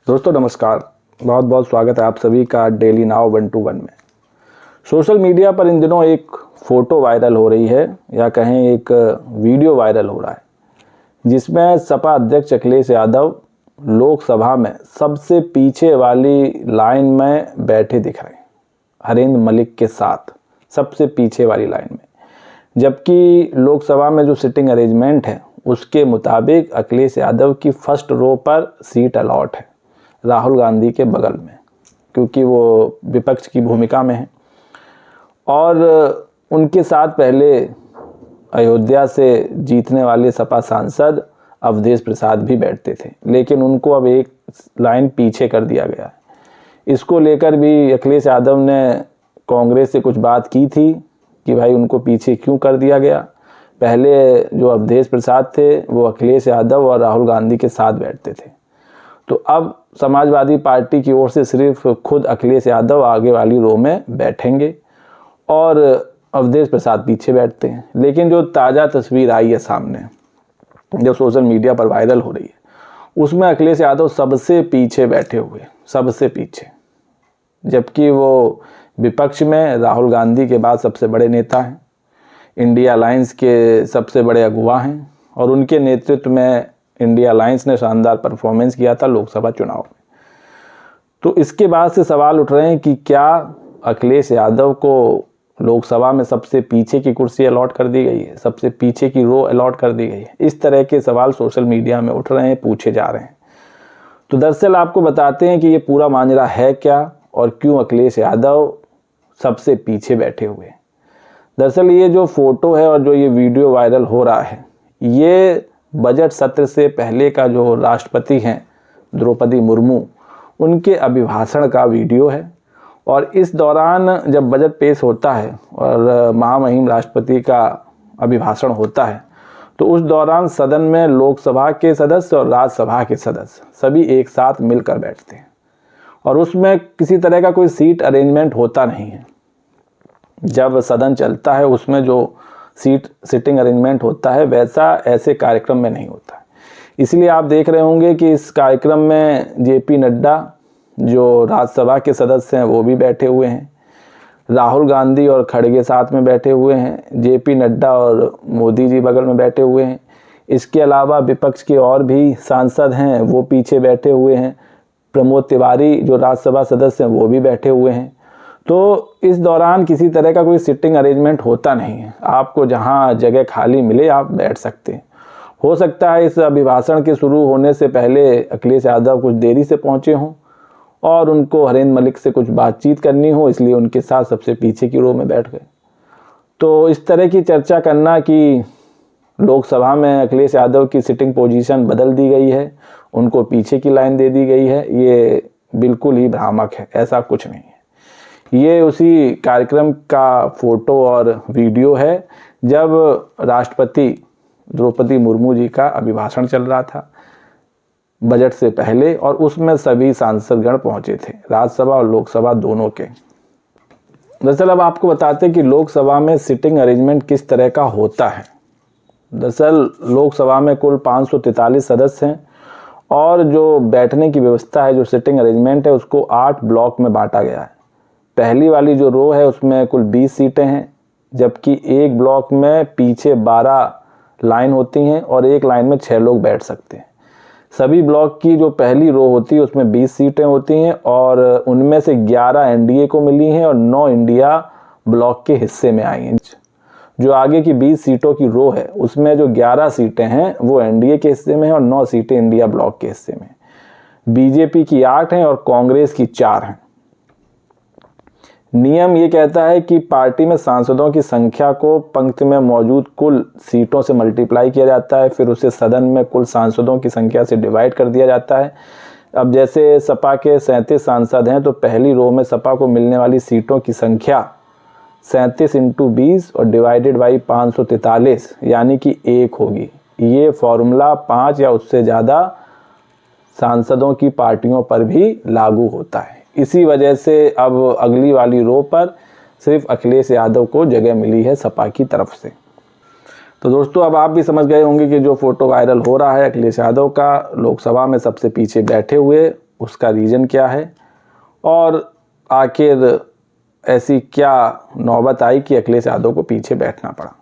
दोस्तों नमस्कार, बहुत बहुत स्वागत है आप सभी का डेली नाउ 121 में। सोशल मीडिया पर इन दिनों एक फ़ोटो वायरल हो रही है या कहें एक वीडियो वायरल हो रहा है, जिसमें सपा अध्यक्ष अखिलेश यादव लोकसभा में सबसे पीछे वाली लाइन में बैठे दिख रहे हैं, हरेंद्र मलिक के साथ सबसे पीछे वाली लाइन में। जबकि लोकसभा में जो सिटिंग अरेंजमेंट है उसके मुताबिक अखिलेश यादव की फर्स्ट रो पर सीट अलॉट है राहुल गांधी के बगल में, क्योंकि वो विपक्ष की भूमिका में है। और उनके साथ पहले अयोध्या से जीतने वाले सपा सांसद अवधेश प्रसाद भी बैठते थे, लेकिन उनको अब एक लाइन पीछे कर दिया गया है। इसको लेकर भी अखिलेश यादव ने कांग्रेस से कुछ बात की थी कि भाई उनको पीछे क्यों कर दिया गया। पहले जो अवधेश प्रसाद थे वो अखिलेश यादव और राहुल गांधी के साथ बैठते थे, तो अब समाजवादी पार्टी की ओर से सिर्फ खुद अखिलेश यादव आगे वाली रो में बैठेंगे और अवधेश प्रसाद पीछे बैठते हैं। लेकिन जो ताज़ा तस्वीर आई है सामने, जो सोशल मीडिया पर वायरल हो रही है, उसमें अखिलेश यादव सबसे पीछे बैठे हुए, सबसे पीछे, जबकि वो विपक्ष में राहुल गांधी के बाद सबसे बड़े नेता हैं, इंडिया अलायंस के सबसे बड़े अगुवा हैं और उनके नेतृत्व में इंडिया अलायंस ने शानदार परफॉर्मेंस किया था लोकसभा चुनाव में। तो इसके बाद से सवाल उठ रहे हैं कि क्या अखिलेश यादव को लोकसभा में सबसे पीछे की कुर्सी अलॉट कर दी गई है, सबसे पीछे की रो अलॉट कर दी गई है। इस तरह के सवाल सोशल मीडिया में उठ रहे हैं, पूछे जा रहे हैं। तो दरअसल आपको बताते हैं कि ये पूरा माजरा है क्या और क्यों अखिलेश यादव सबसे पीछे बैठे हुए हैं। दरअसल ये जो फोटो है और जो ये वीडियो वायरल हो रहा है, ये बजट सत्र से पहले का जो राष्ट्रपति हैं द्रौपदी मुर्मू, उनके अभिभाषण का वीडियो है। और इस दौरान जब बजट पेश होता है और महामहिम राष्ट्रपति का अभिभाषण होता है, तो उस दौरान सदन में लोकसभा के सदस्य और राज्यसभा के सदस्य सभी एक साथ मिलकर बैठते हैं और उसमें किसी तरह का कोई सीट अरेंजमेंट होता नहीं है। जब सदन चलता है उसमें जो सिटिंग अरेंजमेंट होता है वैसा ऐसे कार्यक्रम में नहीं होता है। इसलिए आप देख रहे होंगे कि इस कार्यक्रम में जेपी नड्डा जो राज्यसभा के सदस्य हैं वो भी बैठे हुए हैं, राहुल गांधी और खड़गे साथ में बैठे हुए हैं, जेपी नड्डा और मोदी जी बगल में बैठे हुए हैं। इसके अलावा विपक्ष के और भी सांसद हैं वो पीछे बैठे हुए हैं, प्रमोद तिवारी जो राज्यसभा सदस्य हैं वो भी बैठे हुए हैं। तो इस दौरान किसी तरह का कोई सिटिंग अरेंजमेंट होता नहीं है, आपको जहां जगह खाली मिले आप बैठ सकते हैं। हो सकता है इस अभिभाषण के शुरू होने से पहले अखिलेश यादव कुछ देरी से पहुंचे हों और उनको हरेंद्र मलिक से कुछ बातचीत करनी हो, इसलिए उनके साथ सबसे पीछे की रो में बैठ गए। तो इस तरह की चर्चा करना कि लोकसभा में अखिलेश यादव की सिटिंग पोजीशन बदल दी गई है, उनको पीछे की लाइन दे दी गई है, ये बिल्कुल ही भ्रामक है, ऐसा कुछ नहीं है। ये उसी कार्यक्रम का फोटो और वीडियो है जब राष्ट्रपति द्रौपदी मुर्मू जी का अभिभाषण चल रहा था बजट से पहले, और उसमें सभी सांसदगण पहुंचे थे, राज्यसभा और लोकसभा दोनों के। दरअसल अब आपको बताते हैं कि लोकसभा में सिटिंग अरेंजमेंट किस तरह का होता है। दरअसल लोकसभा में कुल 543 सदस्य हैं और जो बैठने की व्यवस्था है, जो सिटिंग अरेंजमेंट है, उसको 8 ब्लॉक में बांटा गया है। पहली वाली जो रो है उसमें कुल 20 सीटें हैं, जबकि एक ब्लॉक में पीछे 12 लाइन होती हैं और एक लाइन में 6 लोग बैठ सकते हैं। सभी ब्लॉक की जो पहली रो होती है उसमें 20 सीटें होती हैं और उनमें से 11 एनडीए को मिली हैं और 9 इंडिया ब्लॉक के हिस्से में आई हैं। जो आगे की 20 सीटों की रो है उसमें जो 11 सीटें हैं वो एनडीए के हिस्से में हैं और 9 सीटें इंडिया ब्लॉक के हिस्से में। बीजेपी की 8 हैं और कांग्रेस की 4 हैं। नियम ये कहता है कि पार्टी में सांसदों की संख्या को पंक्ति में मौजूद कुल सीटों से मल्टीप्लाई किया जाता है, फिर उसे सदन में कुल सांसदों की संख्या से डिवाइड कर दिया जाता है। अब जैसे सपा के 37 सांसद हैं तो पहली रो में सपा को मिलने वाली सीटों की संख्या 37 × 20 और डिवाइडेड बाई 543 यानी कि 1 होगी। ये फॉर्मूला 5 या उससे ज़्यादा सांसदों की पार्टियों पर भी लागू होता है। इसी वजह से अब अगली वाली रो पर सिर्फ अखिलेश यादव को जगह मिली है सपा की तरफ से। तो दोस्तों अब आप भी समझ गए होंगे कि जो फोटो वायरल हो रहा है अखिलेश यादव का लोकसभा में सबसे पीछे बैठे हुए, उसका रीज़न क्या है और आखिर ऐसी क्या नौबत आई कि अखिलेश यादव को पीछे बैठना पड़ा।